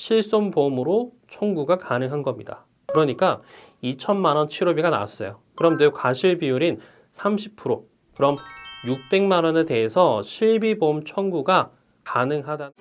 실손보험으로 청구가 가능한 겁니다. 그러니까 2천만 원 치료비가 나왔어요. 그럼 내 과실 비율인 30%, 그럼 600만 원에 대해서 실비보험 청구가 가능하다.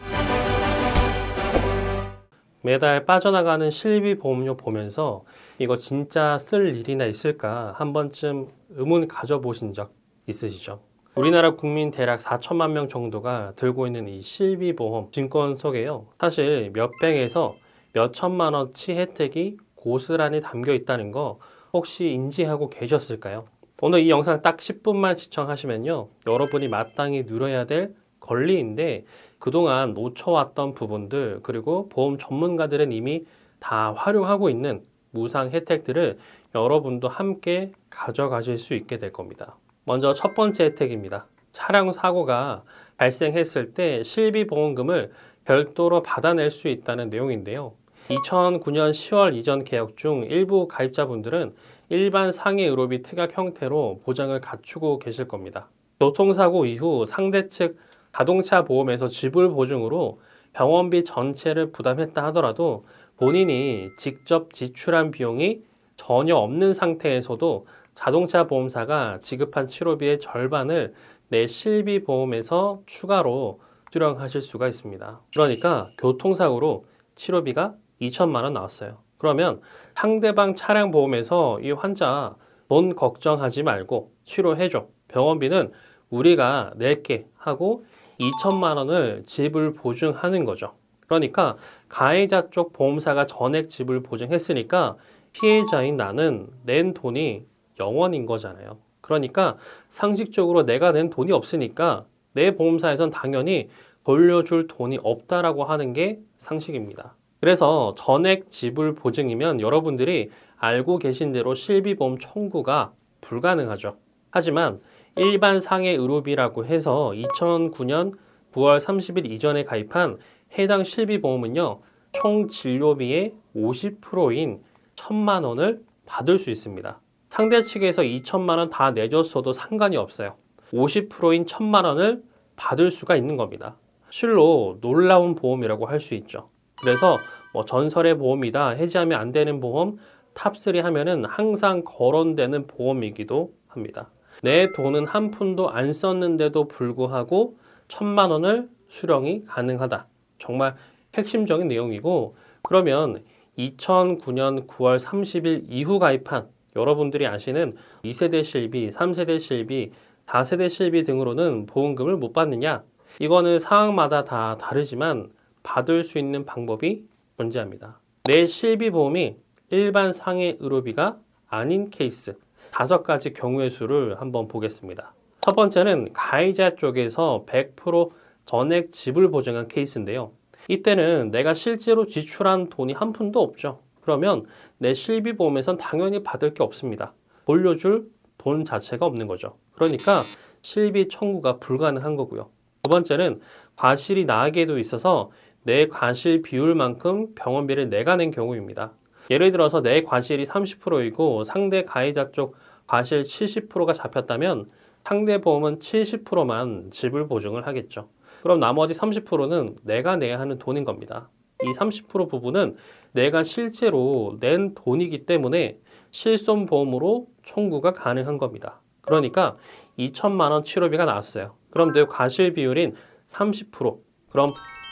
매달 빠져나가는 실비보험료 보면서 이거 진짜 쓸 일이나 있을까 한 번쯤 의문 가져보신 적 있으시죠? 우리나라 국민 대략 4천만 명 정도가 들고 있는 이 실비보험 증권 속에요, 사실 몇백에서 몇천만 원치 혜택이 고스란히 담겨 있다는 거 혹시 인지하고 계셨을까요? 오늘 이 영상 딱 10분만 시청하시면요, 여러분이 마땅히 누려야 될 권리인데 그동안 놓쳐왔던 부분들, 그리고 보험 전문가들은 이미 다 활용하고 있는 무상 혜택들을 여러분도 함께 가져가실 수 있게 될 겁니다. 먼저 첫 번째 혜택입니다. 차량 사고가 발생했을 때 실비보험금을 별도로 받아낼 수 있다는 내용인데요. 2009년 10월 이전 계약 중 일부 가입자분들은 일반 상해 의료비 특약 형태로 보장을 갖추고 계실 겁니다. 교통사고 이후 상대 측 자동차 보험에서 지불 보증으로 병원비 전체를 부담했다 하더라도 본인이 직접 지출한 비용이 전혀 없는 상태에서도 자동차 보험사가 지급한 치료비의 절반을 내 실비보험에서 추가로 수령하실 수가 있습니다. 그러니까 교통사고로 치료비가 2천만 원 나왔어요. 그러면 상대방 차량 보험에서 이 환자 돈 걱정하지 말고 치료해줘, 병원비는 우리가 낼게 하고 2천만 원을 지불 보증하는 거죠. 그러니까 가해자 쪽 보험사가 전액 지불 보증했으니까 피해자인 나는 낸 돈이 0원인 거잖아요. 그러니까 상식적으로 내가 낸 돈이 없으니까 내 보험사에선 당연히 돌려줄 돈이 없다라고 하는 게 상식입니다. 그래서 전액 지불 보증이면 여러분들이 알고 계신 대로 실비보험 청구가 불가능하죠. 하지만 일반 상해 의료비라고 해서 2009년 9월 30일 이전에 가입한 해당 실비보험은요, 총 진료비의 50%인 1천만 원을 받을 수 있습니다. 상대 측에서 2천만 원 다 내줬어도 상관이 없어요. 50%인 1천만 원을 받을 수가 있는 겁니다. 실로 놀라운 보험이라고 할 수 있죠. 그래서 전설의 보험이다, 해지하면 안 되는 보험 탑3 하면은 항상 거론되는 보험이기도 합니다. 내 돈은 한 푼도 안 썼는데도 불구하고 1천만 원을 수령이 가능하다. 정말 핵심적인 내용이고, 그러면 2009년 9월 30일 이후 가입한 여러분들이 아시는 2세대 실비, 3세대 실비, 4세대 실비 등으로는 보험금을 못 받느냐? 이거는 상황마다 다 다르지만 받을 수 있는 방법이 존재합니다. 내 실비보험이 일반 상해 의료비가 아닌 케이스 5가지 경우의 수를 한번 보겠습니다. 첫 번째는 가해자 쪽에서 100% 전액 지불 보증한 케이스인데요. 이때는 내가 실제로 지출한 돈이 한 푼도 없죠. 그러면 내 실비보험에선 당연히 받을 게 없습니다. 돌려줄 돈 자체가 없는 거죠. 그러니까 실비 청구가 불가능한 거고요. 두 번째는 과실이 나에게도 있어서 내 과실 비율만큼 병원비를 내가 낸 경우입니다. 예를 들어서 내 과실이 30%이고 상대 가해자 쪽 과실 70%가 잡혔다면 상대 보험은 70%만 지불 보증을 하겠죠. 그럼 나머지 30%는 내가 내야 하는 돈인 겁니다. 이 30% 부분은 내가 실제로 낸 돈이기 때문에 실손보험으로 청구가 가능한 겁니다. 그러니까 2천만 원 치료비가 나왔어요. 그럼 내 과실 비율인 30%, 그럼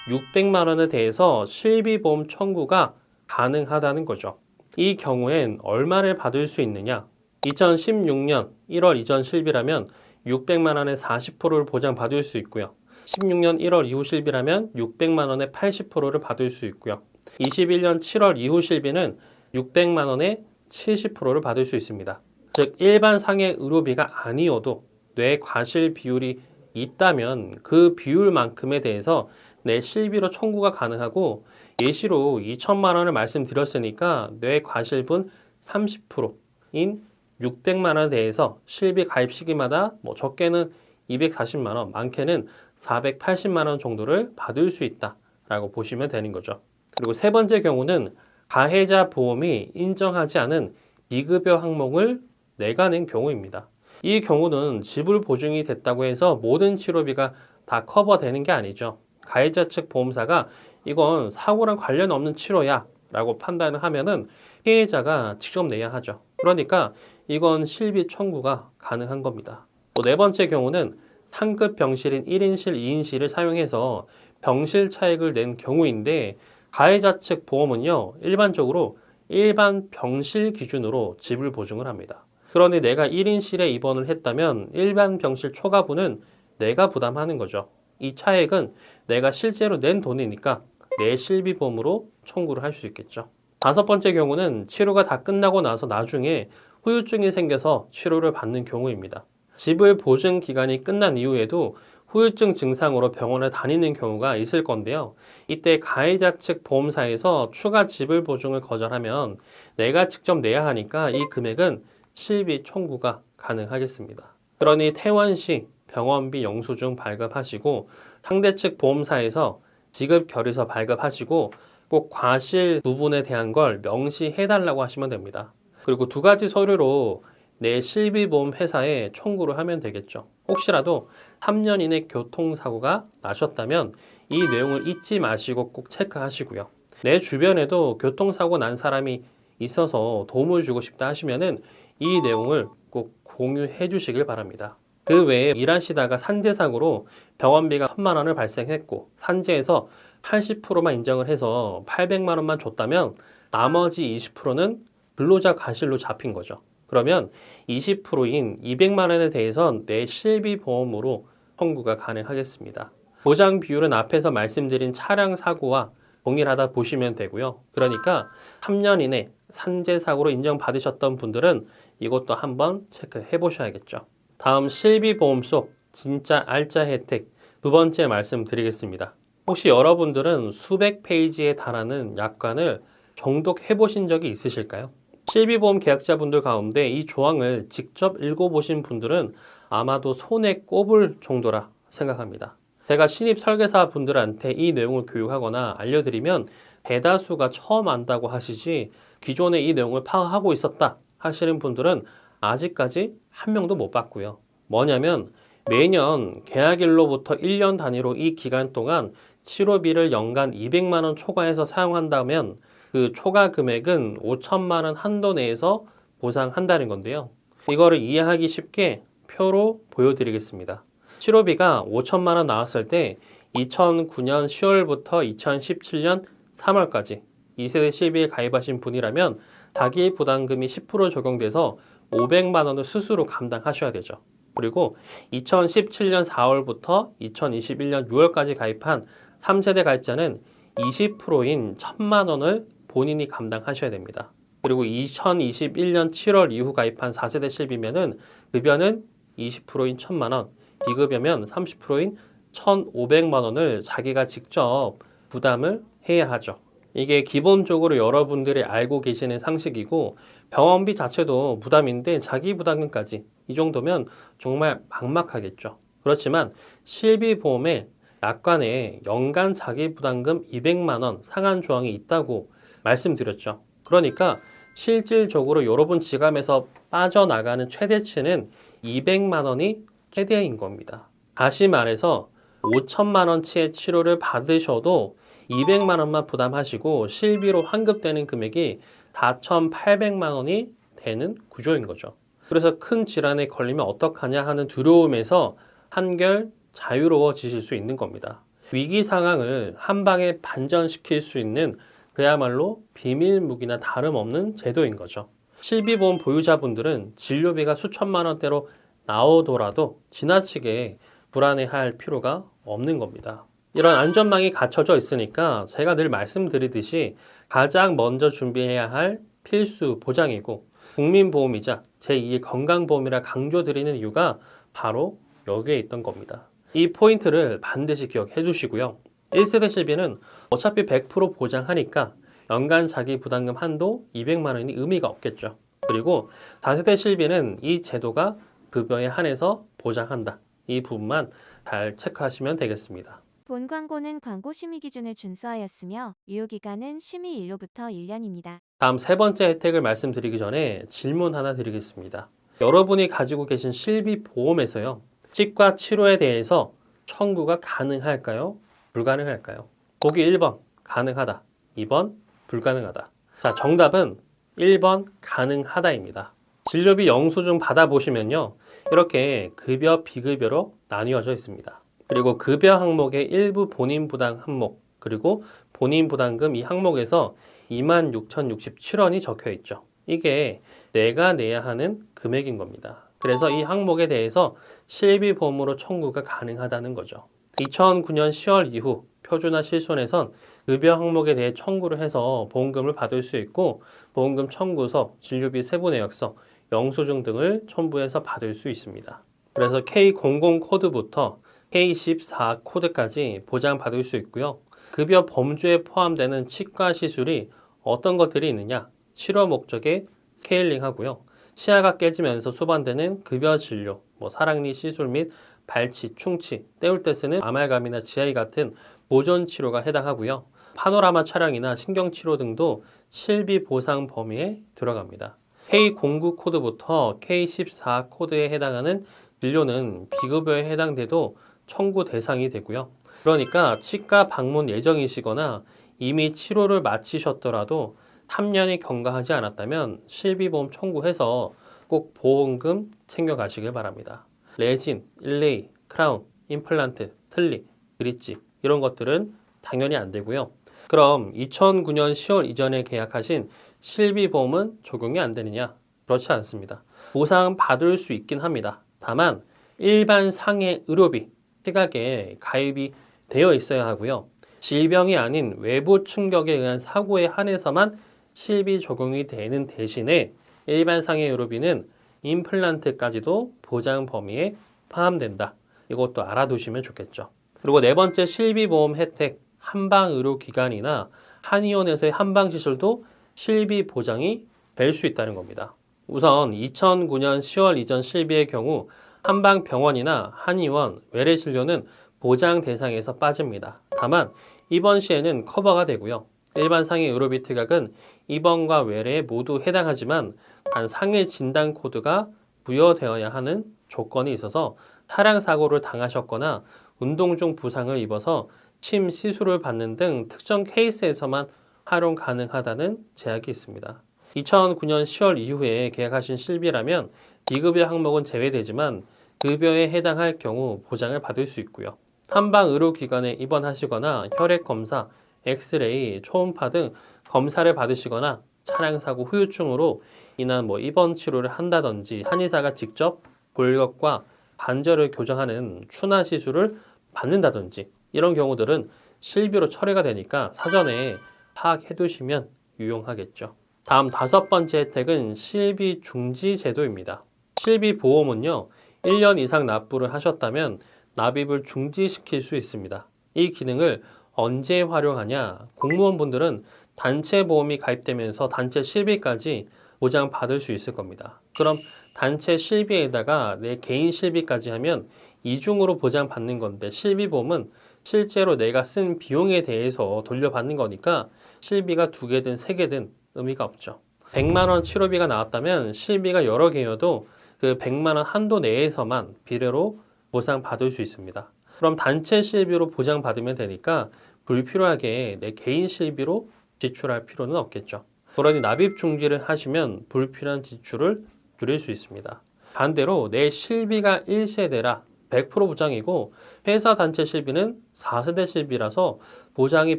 600만 원에 대해서 실비보험 청구가 가능하다는 거죠. 이 경우엔 얼마를 받을 수 있느냐? 2016년 1월 이전 실비라면 600만 원의 40%를 보장받을 수 있고요. 16년 1월 이후 실비라면 600만 원의 80%를 받을 수 있고요. 21년 7월 이후 실비는 600만 원의 70%를 받을 수 있습니다. 즉 일반 상해 의료비가 아니어도 뇌 과실 비율이 있다면 그 비율만큼에 대해서 내 실비로 청구가 가능하고, 예시로 2천만 원을 말씀드렸으니까 뇌 과실분 30%인 600만 원에 대해서 실비 가입 시기마다 적게는 240만 원, 많게는 480만 원 정도를 받을 수 있다라고 보시면 되는 거죠. 그리고 세 번째 경우는 가해자 보험이 인정하지 않은 비급여 항목을 내가 낸 경우입니다. 이 경우는 지불 보증이 됐다고 해서 모든 치료비가 다 커버되는 게 아니죠. 가해자 측 보험사가 이건 사고랑 관련 없는 치료야 라고 판단을 하면은 피해자가 직접 내야 하죠. 그러니까 이건 실비 청구가 가능한 겁니다. 또 네 번째 경우는 상급 병실인 1인실, 2인실을 사용해서 병실 차액을 낸 경우인데 가해자 측 보험은요, 일반적으로 일반 병실 기준으로 지불 보증을 합니다. 그러니 내가 1인실에 입원을 했다면 일반 병실 초과분은 내가 부담하는 거죠. 이 차액은 내가 실제로 낸 돈이니까 내 실비보험으로 청구를 할 수 있겠죠. 다섯 번째 경우는 치료가 다 끝나고 나서 나중에 후유증이 생겨서 치료를 받는 경우입니다. 지불 보증 기간이 끝난 이후에도 후유증 증상으로 병원을 다니는 경우가 있을 건데요. 이때 가해자 측 보험사에서 추가 지불 보증을 거절하면 내가 직접 내야 하니까 이 금액은 실비 청구가 가능하겠습니다. 그러니 퇴원 시 병원비 영수증 발급하시고 상대 측 보험사에서 지급 결의서 발급하시고 꼭 과실 부분에 대한 걸 명시해달라고 하시면 됩니다. 그리고 두 가지 서류로 내 실비보험 회사에 청구를 하면 되겠죠. 혹시라도 3년 이내 교통사고가 나셨다면 이 내용을 잊지 마시고 꼭 체크하시고요. 내 주변에도 교통사고 난 사람이 있어서 도움을 주고 싶다 하시면은 이 내용을 꼭 공유해 주시길 바랍니다. 그 외에 일하시다가 산재사고로 병원비가 1,000만 원을 발생했고 산재에서 80%만 인정을 해서 800만 원만 줬다면 나머지 20%는 근로자 과실로 잡힌 거죠. 그러면 20%인 200만 원에 대해선 내 실비보험으로 청구가 가능하겠습니다. 보장 비율은 앞에서 말씀드린 차량 사고와 동일하다 보시면 되고요. 그러니까 3년 이내 산재 사고로 인정받으셨던 분들은 이것도 한번 체크해 보셔야겠죠. 다음 실비보험 속 진짜 알짜 혜택 두 번째 말씀드리겠습니다. 혹시 여러분들은 수백 페이지에 달하는 약관을 정독해 보신 적이 있으실까요? 실비보험 계약자분들 가운데 이 조항을 직접 읽어보신 분들은 아마도 손에 꼽을 정도라 생각합니다. 제가 신입 설계사 분들한테 이 내용을 교육하거나 알려드리면 대다수가 처음 안다고 하시지 기존에 이 내용을 파악하고 있었다 하시는 분들은 아직까지 한 명도 못 봤고요. 뭐냐면 매년 계약일로부터 1년 단위로 이 기간 동안 치료비를 연간 200만 원 초과해서 사용한다면 그 초과 금액은 5천만 원 한도 내에서 보상한다는 건데요. 이거를 이해하기 쉽게 표로 보여드리겠습니다. 치료비가 5천만 원 나왔을 때 2009년 10월부터 2017년 3월까지 2세대 실비에 가입하신 분이라면 자기 부담금이 10% 적용돼서 500만 원을 스스로 감당하셔야 되죠. 그리고 2017년 4월부터 2021년 6월까지 가입한 3세대 가입자는 20%인 1,000만 원을 본인이 감당하셔야 됩니다. 그리고 2021년 7월 이후 가입한 4세대 실비면은 급여는 20%인 1,000만 원, 비급여면 30%인 1,500만 원을 자기가 직접 부담을 해야 하죠. 이게 기본적으로 여러분들이 알고 계시는 상식이고 병원비 자체도 부담인데 자기 부담금까지 이 정도면 정말 막막하겠죠. 그렇지만 실비보험에 약관에 연간 자기 부담금 200만 원 상한 조항이 있다고 말씀드렸죠. 그러니까 실질적으로 여러분 지갑에서 빠져나가는 최대치는 200만 원이 최대인 겁니다. 다시 말해서 5천만 원치의 치료를 받으셔도 200만 원만 부담하시고 실비로 환급되는 금액이 4,800만 원이 되는 구조인 거죠. 그래서 큰 질환에 걸리면 어떡하냐 하는 두려움에서 한결 자유로워지실 수 있는 겁니다. 위기 상황을 한 방에 반전시킬 수 있는 그야말로 비밀 무기나 다름없는 제도인 거죠. 실비보험 보유자분들은 진료비가 수천만 원대로 나오더라도 지나치게 불안해할 필요가 없는 겁니다. 이런 안전망이 갖춰져 있으니까 제가 늘 말씀드리듯이 가장 먼저 준비해야 할 필수 보장이고 국민보험이자 제2의 건강보험이라 강조드리는 이유가 바로 여기에 있던 겁니다. 이 포인트를 반드시 기억해 주시고요. 1세대 실비는 어차피 100% 보장하니까 연간 자기 부담금 한도 200만 원이 의미가 없겠죠. 그리고 4세대 실비는 이 제도가 급여에 한해서 보장한다. 이 부분만 잘 체크하시면 되겠습니다. 본 광고는 광고 심의 기준을 준수하였으며 유효기간은 심의 일로부터 1년입니다. 다음 세 번째 혜택을 말씀드리기 전에 질문 하나 드리겠습니다. 여러분이 가지고 계신 실비보험에서요. 치과 치료에 대해서 청구가 가능할까요? 불가능할까요? 보기 1번 가능하다. 2번 불가능하다. 자, 정답은 1번 가능하다입니다. 진료비 영수증 받아보시면요. 이렇게 급여, 비급여로 나뉘어져 있습니다. 그리고 급여 항목의 일부 본인 부담 항목, 그리고 본인 부담금 이 항목에서 26,067원이 적혀 있죠. 이게 내가 내야 하는 금액인 겁니다. 그래서 이 항목에 대해서 실비보험으로 청구가 가능하다는 거죠. 2009년 10월 이후 표준화 실손에선 급여 항목에 대해 청구를 해서 보험금을 받을 수 있고 보험금 청구서, 진료비 세부 내역서, 영수증 등을 첨부해서 받을 수 있습니다. 그래서 K00 코드부터 K14 코드까지 보장받을 수 있고요. 급여 범주에 포함되는 치과 시술이 어떤 것들이 있느냐? 치료 목적의 스케일링하고요. 치아가 깨지면서 수반되는 급여 진료, 사랑니 시술 및 발치, 충치, 때울 때 쓰는 아말감이나 지하이 같은 보존 치료가 해당하고요. 파노라마 촬영이나 신경치료 등도 실비 보상 범위에 들어갑니다. K09 코드부터 K14 코드에 해당하는 진료는 비급여에 해당돼도 청구 대상이 되고요. 그러니까 치과 방문 예정이시거나 이미 치료를 마치셨더라도 3년이 경과하지 않았다면 실비보험 청구해서 꼭 보험금 챙겨가시길 바랍니다. 레진, 일레이, 크라운, 임플란트, 틀니, 브릿지 이런 것들은 당연히 안 되고요. 그럼 2009년 10월 이전에 계약하신 실비보험은 적용이 안 되느냐? 그렇지 않습니다. 보상 받을 수 있긴 합니다. 다만 일반 상해 의료비, 시각에 가입이 되어 있어야 하고요. 질병이 아닌 외부 충격에 의한 사고에 한해서만 실비 적용이 되는 대신에 일반 상해 의료비는 임플란트까지도 보장 범위에 포함된다. 이것도 알아두시면 좋겠죠. 그리고 네 번째 실비보험 혜택, 한방의료기관이나 한의원에서의 한방시술도 실비 보장이 될 수 있다는 겁니다. 우선 2009년 10월 이전 실비의 경우 한방병원이나 한의원, 외래진료는 보장 대상에서 빠집니다. 다만 입원 시에는 커버가 되고요. 일반 상해 의료비 특약은 입원과 외래에 모두 해당하지만 단 상해 진단 코드가 부여되어야 하는 조건이 있어서 차량 사고를 당하셨거나 운동 중 부상을 입어서 침 시술을 받는 등 특정 케이스에서만 활용 가능하다는 제약이 있습니다. 2009년 10월 이후에 계약하신 실비라면 비급여 항목은 제외되지만 급여에 해당할 경우 보장을 받을 수 있고요. 한방의료기관에 입원하시거나 혈액검사, 엑스레이, 초음파 등 검사를 받으시거나 차량사고 후유증으로 인한 입원 치료를 한다든지 한의사가 직접 골격과 관절을 교정하는 추나 시술을 받는다든지 이런 경우들은 실비로 처리가 되니까 사전에 파악해 두시면 유용하겠죠. 다음 다섯 번째 혜택은 실비 중지 제도입니다. 실비 보험은요, 1년 이상 납부를 하셨다면 납입을 중지시킬 수 있습니다. 이 기능을 언제 활용하냐? 공무원분들은 단체 보험이 가입되면서 단체 실비까지 보장받을 수 있을 겁니다. 그럼 단체 실비에다가 내 개인 실비까지 하면 이중으로 보장받는 건데 실비보험은 실제로 내가 쓴 비용에 대해서 돌려받는 거니까 실비가 2개든 3개든 의미가 없죠. 100만 원 치료비가 나왔다면 실비가 여러 개여도 그 100만 원 한도 내에서만 비례로 보상받을 수 있습니다. 그럼 단체 실비로 보장받으면 되니까 불필요하게 내 개인 실비로 지출할 필요는 없겠죠. 그러니 납입 중지를 하시면 불필요한 지출을 줄일 수 있습니다. 반대로 내 실비가 1세대라 100% 보장이고 회사 단체 실비는 4세대 실비라서 보장이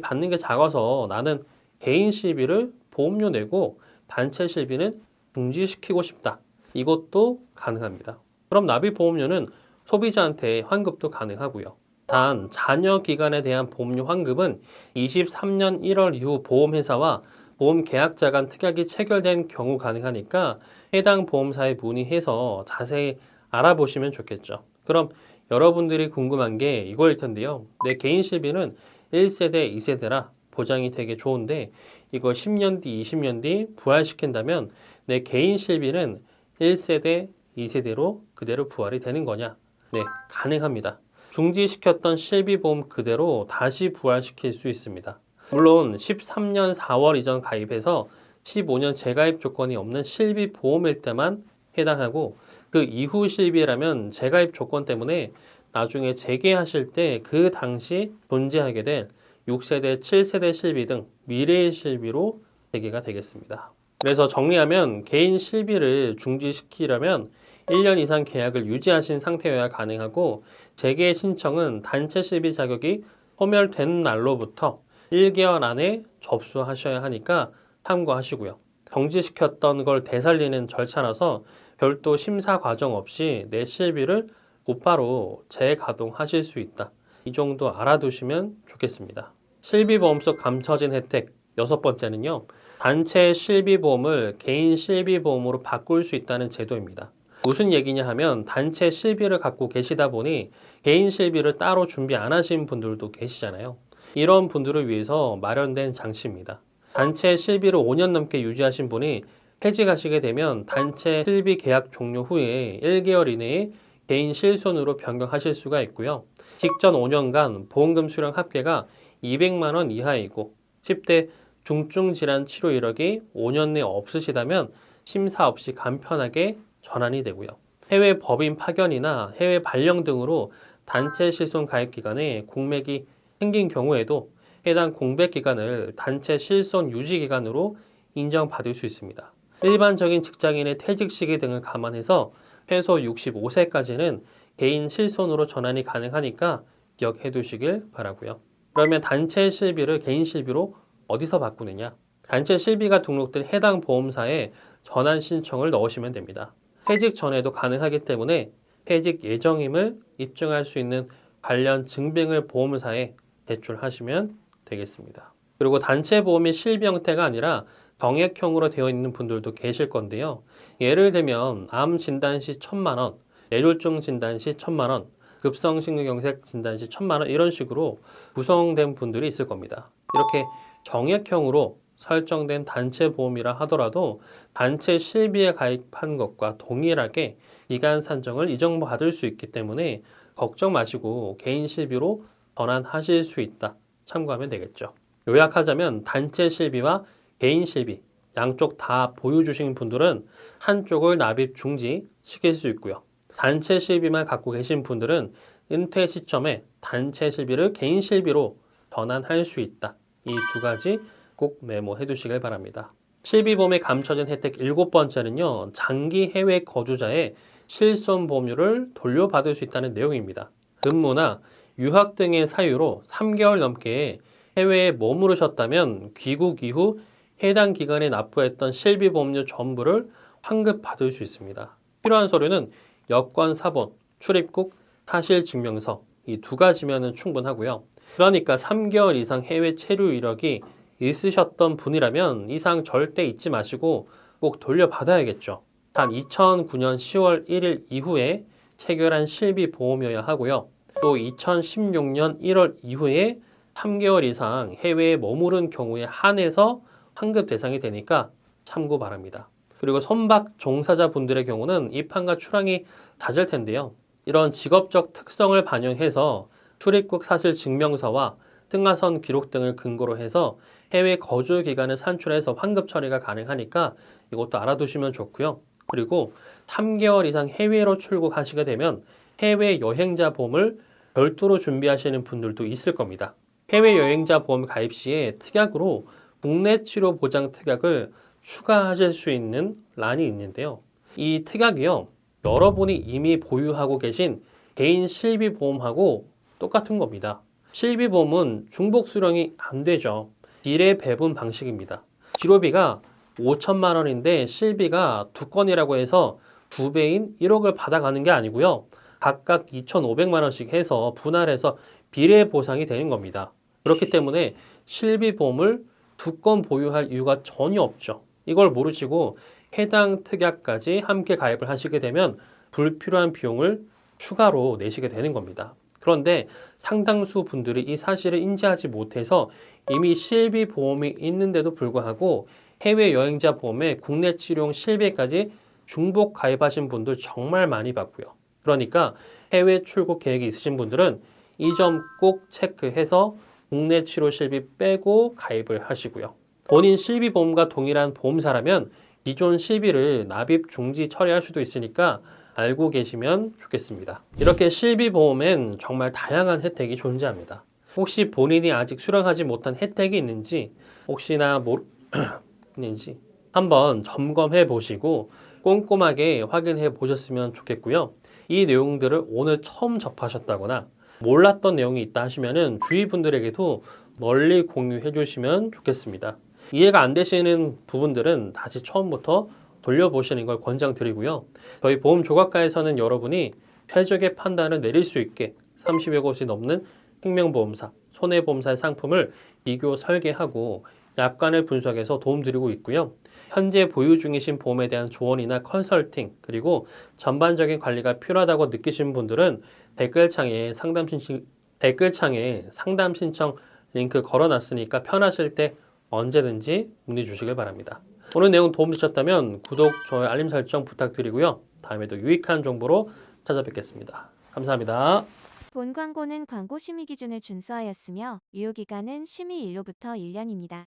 받는 게 작아서 나는 개인 실비를 보험료 내고 단체 실비는 중지시키고 싶다. 이것도 가능합니다. 그럼 납입보험료는 소비자한테 환급도 가능하고요. 단 잔여 기간에 대한 보험료 환급은 23년 1월 이후 보험회사와 보험 계약자 간 특약이 체결된 경우 가능하니까 해당 보험사에 문의해서 자세히 알아보시면 좋겠죠. 그럼 여러분들이 궁금한 게 이거일 텐데요. 내 개인 실비는 1세대, 2세대라 보장이 되게 좋은데 이걸 10년 뒤, 20년 뒤 부활시킨다면 내 개인 실비는 1세대, 2세대로 그대로 부활이 되는 거냐? 네, 가능합니다. 중지시켰던 실비보험 그대로 다시 부활시킬 수 있습니다. 물론 13년 4월 이전 가입해서 15년 재가입 조건이 없는 실비보험일 때만 해당하고 그 이후 실비라면 재가입 조건 때문에 나중에 재개하실 때 그 당시 존재하게 될 6세대, 7세대 실비 등 미래의 실비로 대개가 되겠습니다. 그래서 정리하면 개인 실비를 중지시키려면 1년 이상 계약을 유지하신 상태여야 가능하고 재개 신청은 단체 실비 자격이 소멸된 날로부터 1개월 안에 접수하셔야 하니까 참고하시고요. 정지시켰던 걸 되살리는 절차라서 별도 심사 과정 없이 내 실비를 곧바로 재가동하실 수 있다. 이 정도 알아두시면 좋겠습니다. 실비보험 속 감춰진 혜택 6번째는요. 단체 실비보험을 개인 실비보험으로 바꿀 수 있다는 제도입니다. 무슨 얘기냐 하면 단체 실비를 갖고 계시다 보니 개인 실비를 따로 준비 안 하신 분들도 계시잖아요. 이런 분들을 위해서 마련된 장치입니다. 단체 실비를 5년 넘게 유지하신 분이 퇴직하시게 되면 단체 실비 계약 종료 후에 1개월 이내에 개인 실손으로 변경하실 수가 있고요. 직전 5년간 보험금 수령 합계가 200만 원 이하이고 10대 중증 질환 치료 이력이 5년 내 없으시다면 심사 없이 간편하게 전환이 되고요. 해외 법인 파견이나 해외 발령 등으로 단체 실손 가입 기간에 공백이 생긴 경우에도 해당 공백 기간을 단체 실손 유지 기간으로 인정받을 수 있습니다. 일반적인 직장인의 퇴직 시기 등을 감안해서 최소 65세까지는 개인 실손으로 전환이 가능하니까 기억해 두시길 바라고요. 그러면 단체 실비를 개인 실비로 어디서 바꾸느냐? 단체 실비가 등록된 해당 보험사에 전환 신청을 넣으시면 됩니다. 퇴직 전에도 가능하기 때문에 퇴직 예정임을 입증할 수 있는 관련 증빙을 보험사에 제출하시면 되겠습니다. 그리고 단체 보험이 실비 형태가 아니라 병액형으로 되어 있는 분들도 계실 건데요. 예를 들면 암 진단 시 1,000만 원, 뇌졸중 진단 시 1,000만 원, 급성심근경색 진단 시 1,000만 원 이런 식으로 구성된 분들이 있을 겁니다. 이렇게 정액형으로 설정된 단체 보험이라 하더라도 단체 실비에 가입한 것과 동일하게 기간 산정을 이정받을 수 있기 때문에 걱정 마시고 개인 실비로 전환하실 수 있다. 참고하면 되겠죠. 요약하자면 단체 실비와 개인 실비 양쪽 다 보유 주신 분들은 한쪽을 납입 중지 시킬 수 있고요. 단체 실비만 갖고 계신 분들은 은퇴 시점에 단체 실비를 개인 실비로 전환할 수 있다. 이 두 가지 꼭 메모해 두시길 바랍니다. 실비보험에 감춰진 혜택 7번째는요. 장기 해외 거주자의 실손 보험료를 돌려받을 수 있다는 내용입니다. 근무나 유학 등의 사유로 3개월 넘게 해외에 머무르셨다면 귀국 이후 해당 기간에 납부했던 실비보험료 전부를 환급받을 수 있습니다. 필요한 서류는 여권 사본, 출입국 사실증명서 이 두 가지면 충분하고요. 그러니까 3개월 이상 해외 체류 이력이 있으셨던 분이라면 이상 절대 잊지 마시고 꼭 돌려받아야겠죠. 단 2009년 10월 1일 이후에 체결한 실비보험이어야 하고요. 또 2016년 1월 이후에 3개월 이상 해외에 머무른 경우에 한해서 환급 대상이 되니까 참고 바랍니다. 그리고 선박 종사자분들의 경우는 입항과 출항이 잦을 텐데요. 이런 직업적 특성을 반영해서 출입국 사실 증명서와 승하선 기록 등을 근거로 해서 해외 거주 기간을 산출해서 환급 처리가 가능하니까 이것도 알아두시면 좋고요. 그리고 3개월 이상 해외로 출국하시게 되면 해외 여행자 보험을 별도로 준비하시는 분들도 있을 겁니다. 해외 여행자 보험 가입 시에 특약으로 국내 치료 보장 특약을 추가하실 수 있는 란이 있는데요. 이 특약이요. 여러분이 이미 보유하고 계신 개인 실비보험하고 똑같은 겁니다. 실비보험은 중복 수령이 안 되죠. 비례 배분 방식입니다. 기로비가 5천만 원인데 실비가 2건이라고 해서 2배인 1억을 받아가는 게 아니고요. 각각 2,500만 원씩 해서 분할해서 비례 보상이 되는 겁니다. 그렇기 때문에 실비보험을 2건 보유할 이유가 전혀 없죠. 이걸 모르시고 해당 특약까지 함께 가입을 하시게 되면 불필요한 비용을 추가로 내시게 되는 겁니다. 그런데 상당수 분들이 이 사실을 인지하지 못해서 이미 실비보험이 있는데도 불구하고 해외여행자 보험에 국내 치료용 실비까지 중복 가입하신 분들 정말 많이 봤고요. 그러니까 해외 출국 계획이 있으신 분들은 이 점 꼭 체크해서 국내 치료 실비 빼고 가입을 하시고요. 본인 실비보험과 동일한 보험사라면 기존 실비를 납입 중지 처리할 수도 있으니까 알고 계시면 좋겠습니다. 이렇게 실비보험엔 정말 다양한 혜택이 존재합니다. 혹시 본인이 아직 수령하지 못한 혜택이 있는지 혹시나 있는지 한번 점검해 보시고 꼼꼼하게 확인해 보셨으면 좋겠고요. 이 내용들을 오늘 처음 접하셨다거나 몰랐던 내용이 있다 하시면은 주위 분들에게도 널리 공유해 주시면 좋겠습니다. 이해가 안 되시는 부분들은 다시 처음부터 돌려보시는 걸 권장드리고요. 저희 보험 조각가에서는 여러분이 최적의 판단을 내릴 수 있게 30여 곳이 넘는 생명보험사, 손해보험사의 상품을 비교 설계하고 약관을 분석해서 도움드리고 있고요. 현재 보유 중이신 보험에 대한 조언이나 컨설팅, 그리고 전반적인 관리가 필요하다고 느끼신 분들은 댓글창에 상담 신청 링크 걸어놨으니까 편하실 때 언제든지 문의 주시길 바랍니다. 오늘 내용 도움되셨다면 구독, 좋아요, 알림 설정 부탁드리고요. 다음에도 유익한 정보로 찾아뵙겠습니다. 감사합니다. 본 광고는 광고 심의 기준을 준수하였으며 유효기간은 심의 일로부터 1년입니다.